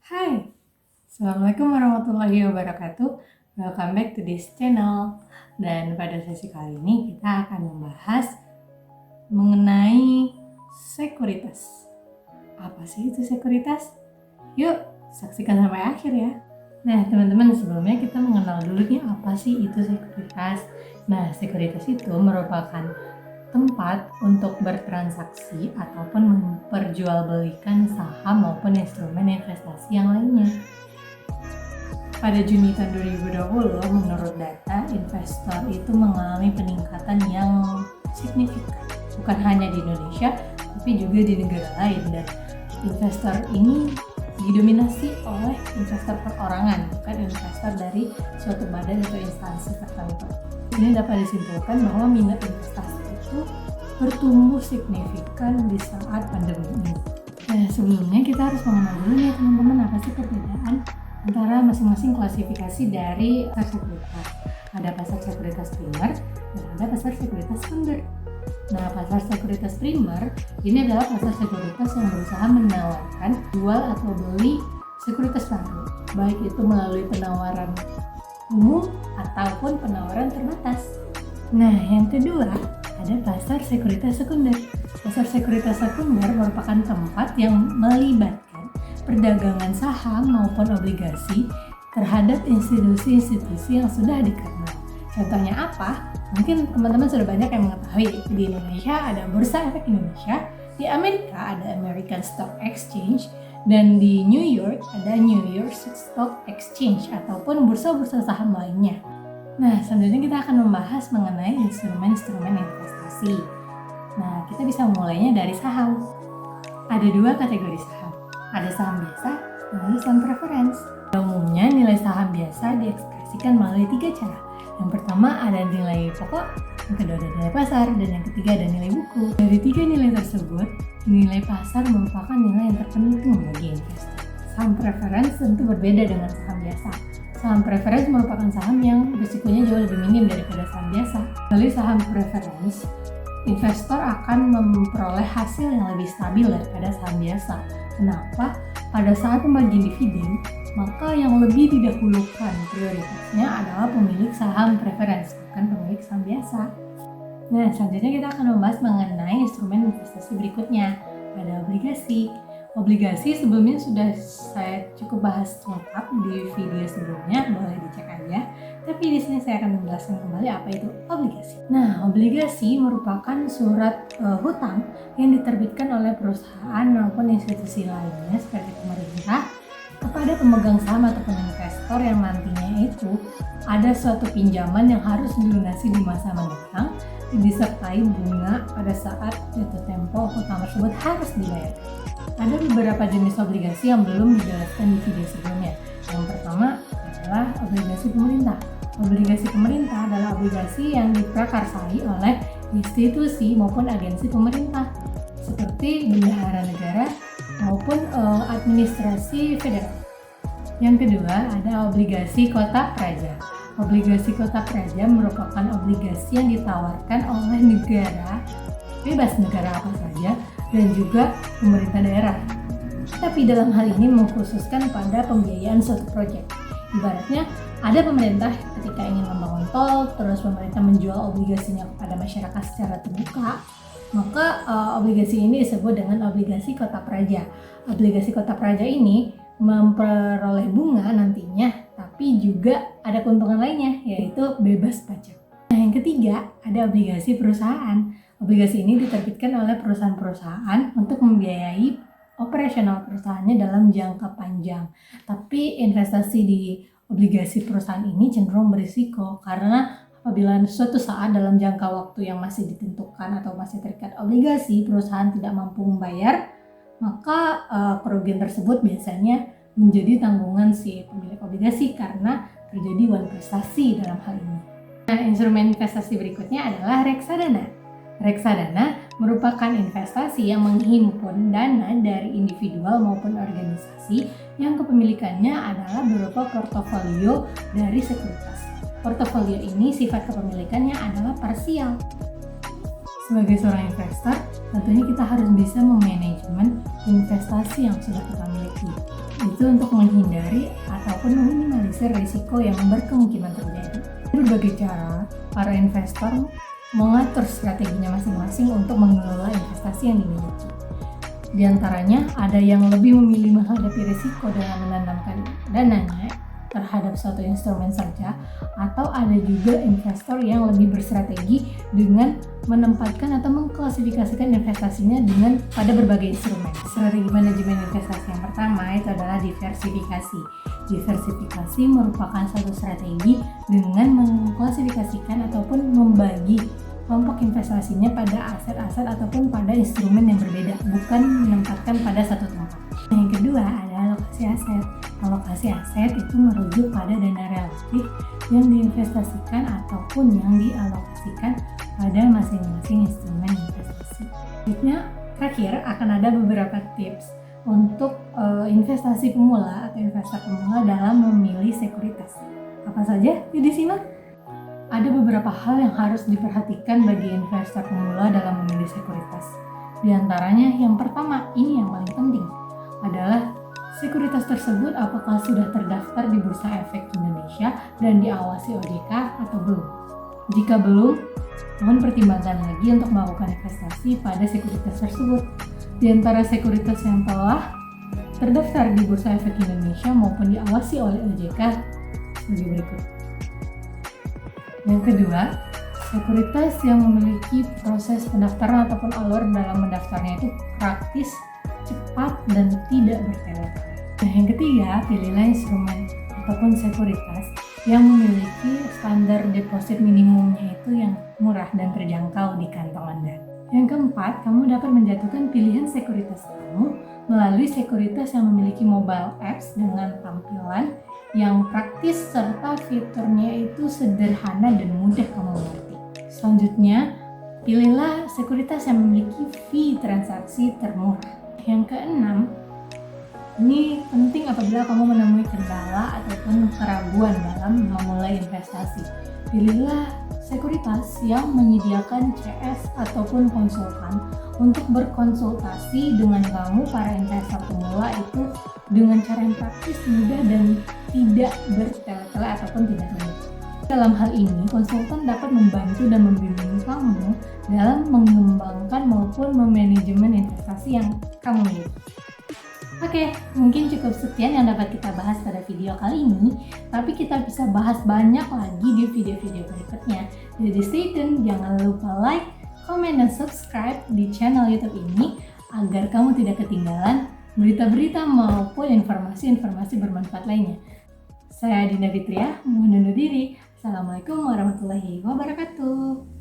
Hai, Assalamualaikum warahmatullahi wabarakatuh. Welcome back to this channel. Dan pada sesi kali ini kita akan membahas mengenai sekuritas. Apa sih itu sekuritas? Yuk, saksikan sampai akhir ya. Nah teman-teman, sebelumnya kita mengenal dulu nih apa sih itu sekuritas. Nah, sekuritas itu merupakan tempat untuk bertransaksi ataupun memperjualbelikan saham maupun instrumen investasi yang lainnya. Pada Juni tahun 2020, menurut data, investor itu mengalami peningkatan yang signifikan. Bukan hanya di Indonesia, tapi juga di negara lain. Dan investor ini didominasi oleh investor perorangan, bukan investor dari suatu badan atau instansi tertentu. Ini dapat disimpulkan bahwa minat investasi itu bertumbuh signifikan di saat pandemi ini. Nah, sebelumnya kita harus mengenal dulu ya teman-teman, apa sih perbedaan antara masing-masing klasifikasi dari pasar sekuritas. Ada pasar sekuritas primer dan ada pasar sekuritas sekunder. Nah, pasar sekuritas primer ini adalah pasar sekuritas yang berusaha menawarkan jual atau beli sekuritas baru, baik itu melalui penawaran umum ataupun penawaran terbatas. Nah, yang kedua ada pasar sekuritas sekunder. Pasar sekuritas sekunder merupakan tempat yang melibatkan perdagangan saham maupun obligasi terhadap institusi-institusi yang sudah dikenal. Contohnya apa? Mungkin teman-teman sudah banyak yang mengetahui. Di Indonesia ada Bursa Efek Indonesia, di Amerika ada American Stock Exchange, dan di New York ada New York Stock Exchange ataupun bursa-bursa saham lainnya. Nah, selanjutnya kita akan membahas mengenai instrumen-instrumen investasi. Nah, kita bisa mulainya dari saham. Ada dua kategori saham. Ada saham biasa dan ada saham preference. Umumnya nilai saham biasa diekspresikan melalui 3 cara. Yang pertama ada nilai pokok, yang kedua ada nilai pasar, dan yang ketiga ada nilai buku. Dari 3 nilai tersebut, nilai pasar merupakan nilai yang terpenting bagi investor. Saham preference tentu berbeda dengan saham biasa. Saham preference merupakan saham yang risikonya jauh lebih minim daripada saham biasa. Melalui saham preference, investor akan memperoleh hasil yang lebih stabil daripada saham biasa. Kenapa? Pada saat membagi dividen, maka yang lebih didahulukan prioritasnya adalah pemilik saham preference, bukan pemilik saham biasa. Nah, selanjutnya kita akan membahas mengenai instrumen investasi berikutnya. Ada obligasi. Obligasi sebelumnya sudah saya cukup bahas lengkap di video sebelumnya, boleh dicek aja. Tapi di sini saya akan menjelaskan kembali apa itu obligasi. Nah, obligasi merupakan surat hutang yang diterbitkan oleh perusahaan maupun institusi lainnya seperti pemerintah kepada pemegang saham ataupun investor yang nantinya itu ada suatu pinjaman yang harus dilunasi di masa mendatang, disertai bunga pada saat jatuh tempo hutang tersebut harus dibayar. Ada beberapa jenis obligasi yang belum dijelaskan di video sebelumnya. Yang pertama adalah obligasi pemerintah. Obligasi pemerintah adalah obligasi yang diprakarsai oleh institusi maupun agensi pemerintah seperti bendahara negara maupun administrasi federal. Yang kedua ada obligasi kota praja. Obligasi kota praja merupakan obligasi yang ditawarkan oleh negara, bebas negara apa saja, dan juga pemerintah daerah. Tapi dalam hal ini mengkhususkan pada pembiayaan suatu proyek. Ibaratnya ada pemerintah ketika ingin membangun tol, terus pemerintah menjual obligasinya kepada masyarakat secara terbuka, maka obligasi ini disebut dengan obligasi kota praja. Obligasi kota praja ini memperoleh bunga nantinya, tapi juga ada keuntungan lainnya, yaitu bebas pajak. Nah, yang ketiga ada obligasi perusahaan. Obligasi ini diterbitkan oleh perusahaan-perusahaan untuk membiayai operasional perusahaannya dalam jangka panjang. Tapi investasi di obligasi perusahaan ini cenderung berisiko karena apabila suatu saat dalam jangka waktu yang masih ditentukan atau masih terikat obligasi, perusahaan tidak mampu membayar, maka kerugian tersebut biasanya menjadi tanggungan si pemilik obligasi karena terjadi one prestasi dalam hal ini. Nah, instrumen investasi berikutnya adalah reksadana. Reksadana merupakan investasi yang menghimpun dana dari individual maupun organisasi yang kepemilikannya adalah berupa portofolio dari sekuritas. Portofolio ini sifat kepemilikannya adalah parsial. Sebagai seorang investor, tentunya kita harus bisa memanajemen investasi yang sudah kita miliki. itu untuk menghindari ataupun meminimalisir risiko yang berkemungkinan terjadi. Berbagai cara, para investor mengatur strateginya masing-masing untuk mengelola investasi yang dimiliki. Di antaranya, ada yang lebih memilih menghadapi risiko dengan menanamkan dananya terhadap suatu instrumen saja, atau ada juga investor yang lebih bersrategi dengan menempatkan atau mengklasifikasikan investasinya dengan pada berbagai instrumen. Strategi manajemen investasi yang pertama itu adalah diversifikasi. Diversifikasi merupakan suatu strategi dengan mengklasifikasikan ataupun membagi kelompok investasinya pada aset-aset ataupun pada instrumen yang berbeda, bukan menempatkan pada satu tempat. Yang kedua ada alokasi aset. Alokasi aset itu merujuk pada dana relatif yang diinvestasikan ataupun yang dialokasikan pada masing-masing instrumen investasi. Selanjutnya, terakhir akan ada beberapa tips untuk investasi pemula atau investor pemula dalam memilih sekuritas. Apa saja? Yuk disimak. Ada beberapa hal yang harus diperhatikan bagi investor pemula dalam memilih sekuritas. Di antaranya yang pertama, ini yang paling penting, adalah sekuritas tersebut apakah sudah terdaftar di Bursa Efek Indonesia dan diawasi OJK atau belum. Jika belum, mohon pertimbangkan lagi untuk melakukan investasi pada sekuritas tersebut. Di antara sekuritas yang telah terdaftar di Bursa Efek Indonesia maupun diawasi oleh OJK sebagai berikut. Yang kedua, sekuritas yang memiliki proses pendaftaran ataupun alur dalam mendaftarnya itu praktis, cepat, dan tidak bertele-tele. Nah, yang ketiga, pilihlah instrumen ataupun sekuritas yang memiliki standar deposit minimumnya itu yang murah dan terjangkau di kantong Anda. Yang keempat, kamu dapat menjatuhkan pilihan sekuritas kamu melalui sekuritas yang memiliki mobile apps dengan tampilan yang praktis serta fiturnya itu sederhana dan mudah kamu mengerti. Selanjutnya, pilihlah sekuritas yang memiliki fee transaksi termurah. Yang keenam, ini penting apabila kamu menemui kendala ataupun keraguan dalam memulai investasi. Pilihlah sekuritas yang menyediakan CS ataupun konsultan untuk berkonsultasi dengan kamu para investor pemula itu dengan cara yang praktis, mudah, dan tidak bertele-tele ataupun tidak rumit. Dalam hal ini, konsultan dapat membantu dan membimbing kamu dalam mengembangkan maupun memanajemen investasi yang kamu miliki. Oke, mungkin cukup sekian yang dapat kita bahas pada video kali ini, tapi kita bisa bahas banyak lagi di video-video berikutnya. Jadi stay tune, jangan lupa like, komen, dan subscribe di channel YouTube ini agar kamu tidak ketinggalan berita-berita maupun informasi-informasi bermanfaat lainnya. Saya Dinda Fitria, mohon undur diri. Assalamualaikum warahmatullahi wabarakatuh.